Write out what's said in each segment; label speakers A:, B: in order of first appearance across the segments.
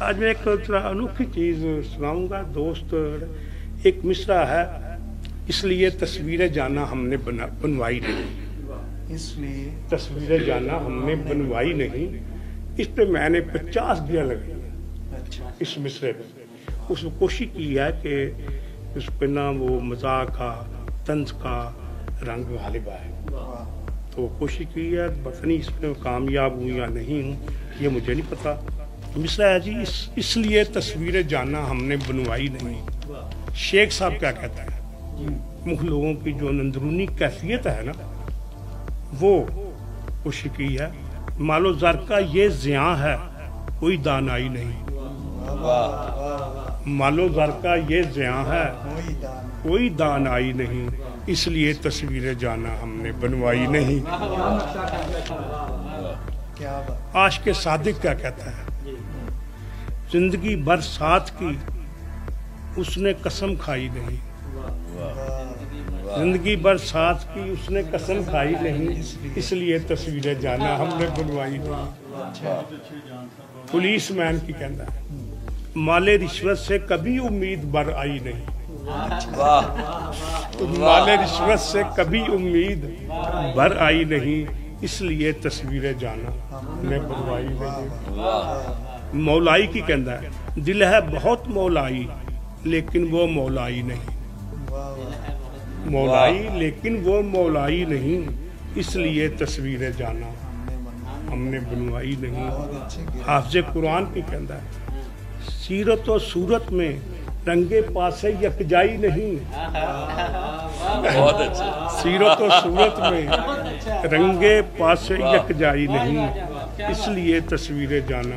A: आज मैं एक अनोखी चीज़ सुनाऊंगा दोस्त। एक मिसरा है, इसलिए तस्वीरें जाना हमने बनवाई नहीं।
B: इसलिए
A: तस्वीरें जाना हमने बनवाई नहीं। इस पे मैंने 50 दिया लगी।
B: अच्छा,
A: इस मिसरे पे उसने कोशिश की है कि उस पे ना वो मजाक का तंज का रंग गालिब आए,
B: वाह,
A: तो कोशिश की है। पता नहीं इसमें कामयाब हूँ या नहीं हूँ, ये मुझे नहीं पता। मिसरा है जी, इसलिए तस्वीरें जाना हमने बनवाई नहीं। शेख साहब क्या कहता है, मुख्य लोगों की जो अंदरूनी कैफियत है ना, वो कोशिश की है। मालो ज़र का ये ज़ियां है, कोई दानाई नहीं। मालो ज़र का ये ज़ियां है, कोई दानाई नहीं। इसलिए तस्वीरें जाना हमने बनवाई नहीं।
B: क्या बात।
A: आशिक़ सादिक क्या कहता है, जिंदगी भर साथ की उसने कसम खाई नहीं। जिंदगी भर साथ की उसने कसम खाई नहीं। इसलिए तस्वीरें जाना हमने बनवाई नहीं। पुलिस मैन की कहना है, माले रिश्वत से कभी उम्मीद भर आई नहीं। तो माले रिश्वत से कभी उम्मीद भर आई नहीं। इसलिए तस्वीरें जाना हमने बनवाई नहीं। मौलाई की कहना है, दिल है बहुत मौलाई लेकिन वो मौलाई नहीं। मौलाई लेकिन वो मौलाई नहीं। इसलिए तस्वीरें जाना हमने बनवाई नहीं। हाफ़िज़ कुरान की कहना है, सीरत और सूरत में रंगे पासे यकजाई नहीं।
C: बहुत अच्छे।
A: सीरत और सूरत में रंगे पासे यकजाई नहीं। इसलिए तस्वीरें जाना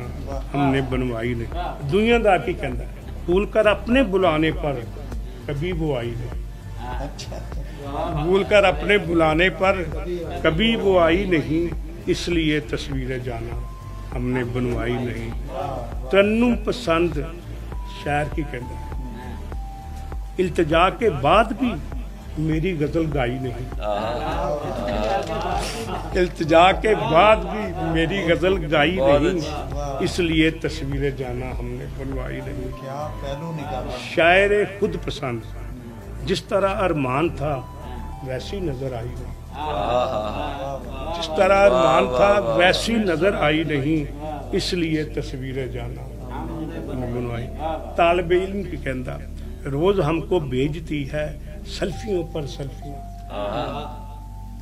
A: हमने बनवाई नहीं। दुनियादार की कहना है, भूल कर अपने बुलाने पर कभी वो आई नहीं। भूल कर अपने बुलाने पर कभी वो आई नहीं। इसलिए तस्वीरें जाना हमने बनवाई नहीं। तन्नुम पसंद शायर की कहना है, इल्तिजा के बाद भी मेरी गजल गाई नहीं। इल्तिजा के बाद भी मेरी गजल गाई नहीं। इसलिए तस्वीरें जाना हमने बनवाई नहीं।
B: क्या पहलू निकाला।
A: शायर खुद पसंद, जिस तरह अरमान था वैसी नजर आई नहीं। जिस तरह अरमान था वैसी नजर आई नहीं। इसलिए तस्वीरें जाना हमने बनवाई। तालिब इल्म की कहना, रोज हमको भेजती है सेल्फियों पर सेल्फियां।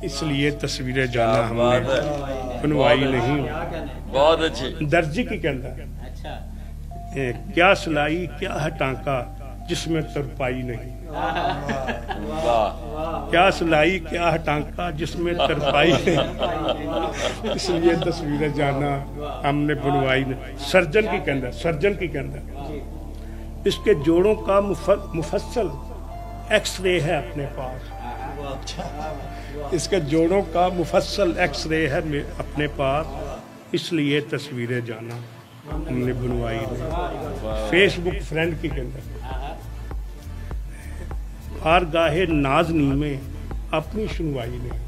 A: इसलिए तस्वीरें जाना हमने बनवाई नहीं।
C: बहुत अच्छी।
A: दर्जी की कहना, क्या सिलाई क्या है टांका जिसमें तरपाई नहीं। क्या सिलाई क्या है टांका जिसमें तरपाई नहीं। इसलिए तस्वीरें जाना हमने बनवाई नहीं। सर्जन की कहना, सर्जन की कहना, इसके जोड़ों का मुफस्सल एक्सरे है अपने पास। इसके जोड़ों का मुफस्सल एक्सरे है अपने पास। इसलिए तस्वीरें जाना हमने बनवाई नहीं। फेसबुक फ्रेंड की कहना, बारगाहे नाज़नी में अपनी सुनवाई नहीं।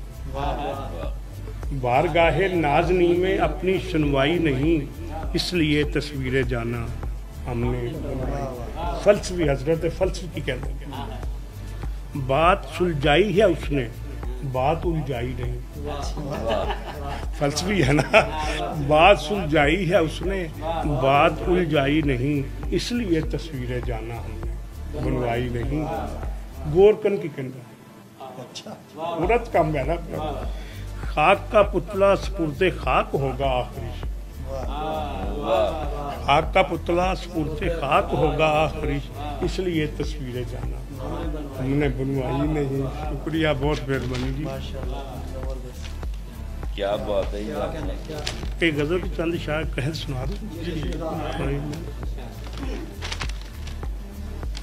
A: बारगाहे नाज़नी में अपनी सुनवाई नहीं। इसलिए तस्वीरें जाना हमने बनवाई। फलसफी हजरत फलसफी की कहना, बात सुलझाई है उसने बात उलझाई नहीं। फलसफी है ना, बात सुलझाई है उसने बात उलझाई नहीं। इसलिए तस्वीरें जाना हमने बनवाई नहीं। गोरकन की कहना, औरत कम है ना, खाक का पुतला स्पुर्दे खाक होगा आखिरी। खाक का पुतला स्पुर्दे खाक होगा आखिरी। इसलिए तस्वीरें जाना हमने बनवाई नहीं। शुक्रिया, बहुत मेहरबानी जी।
C: क्या बात है।
A: एक गजल की चंद शायद कह सुना दो।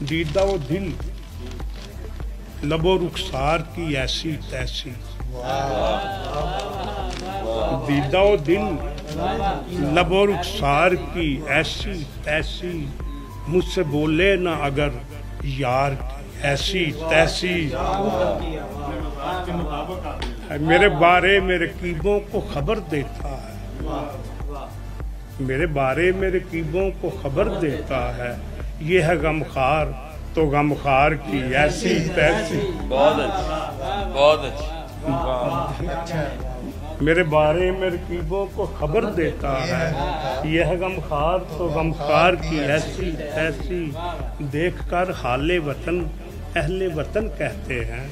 A: दीदा वो दिल लबो रुखसार की ऐसी तैसी। दीदा वो दिल लबो रुखसार की ऐसी तैसी। मुझसे बोले ना अगर यार की ऐसी तैसी। मेरे बारे में रकीबों को खबर देता है। میرے بارے میں رقیبوں کو خبر دیتا ہے، یہ ہے غمخوار تو غمخوار کی ایسی تیسی۔
C: بہت اچھی، بہت اچھی، واہ،
B: اچھا
A: میرے بارے میں رقیبوں کو خبر دیتا ہے، یہ ہے غمخوار تو غمخوار کی ایسی تیسی۔ دیکھ کر حال وطن اہل وطن کہتے ہیں،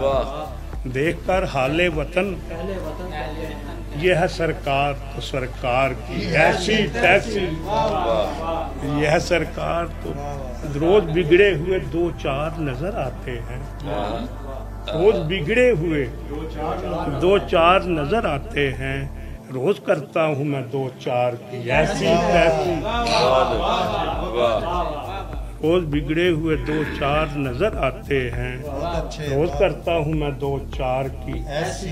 C: واہ،
A: دیکھ کر حال وطن یہ ہے سرکار تو سرکار کی ایسی تیسی۔ یہ ہے سرکار تو روز بگڑے ہوئے دو چار نظر آتے ہیں، روز بگڑے ہوئے دو چار نظر آتے ہیں، روز کرتا ہوں میں دو چار کی ایسی تیسی۔
C: بہت اچھی، واہ،
A: روز بگڑے ہوئے دو چار نظر آتے ہیں،
B: بہت اچھے
A: روز کرتا ہوں میں دو چار کی۔
B: ایسی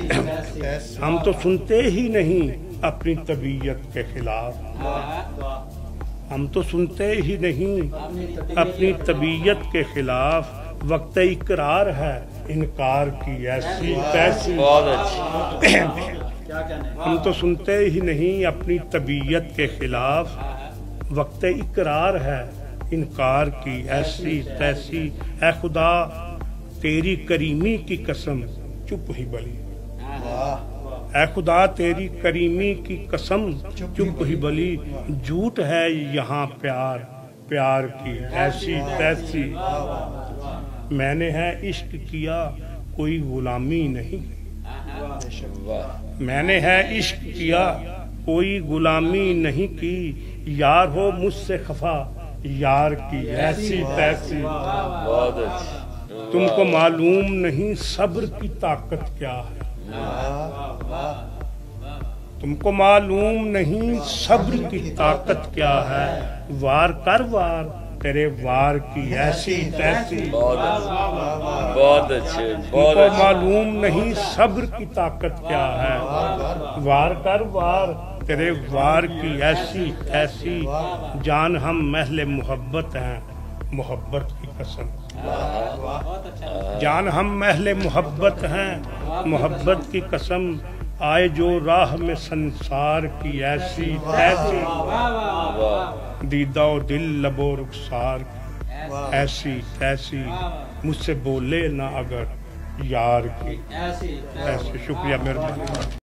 B: ایسی
A: ہم تو سنتے ہی نہیں اپنی طبیعت کے خلاف، ہم تو سنتے ہی نہیں اپنی طبیعت کے خلاف، وقت اقرار ہے انکار کی ایسی تیسی۔
C: بہت اچھی،
A: ہم تو سنتے ہی نہیں اپنی طبیعت کے خلاف، وقت اقرار ہے انکار کی ایسی تیسی۔ اے خدا تیری کریمی کی قسم چپ ہی بلی،
B: واہ
A: اے خدا تیری کریمی کی قسم چپ ہی بلی، جھوٹ ہے یہاں پیار پیار کی ایسی تیسی۔ میں نے ہے عشق کیا کوئی غلامی نہیں،
C: واہ،
A: میں نے ہے عشق کیا کوئی غلامی نہیں کی، یار ہو مجھ سے خفا یار کی ایسی تیسی۔
C: بہت اچھی،
A: تم کو معلوم نہیں صبر کی طاقت کیا ہے، تم کو معلوم نہیں صبر کی طاقت کیا ہے، وار کر وار تیرے وار کی ایسی تیسی۔
C: بہت اچھی، بہت اچھے،
A: تم
C: بہت
A: کو
C: اچھی،
A: معلوم نہیں صبر کی طاقت کیا ہے، وار کر وار تیرے وار کی ایسی ایسی۔ جان ہم اہل محبت ہیں محبت کی قسم، جان ہم اہل محبت ہیں محبت کی قسم، آئے جو راہ میں سنسار کی ایسی ایسی، دیدہ و دل لب و رخسار کی ایسی ایسی، مجھ سے بولے نہ اگر یار کی ایسی۔ شکریہ، مہربانی۔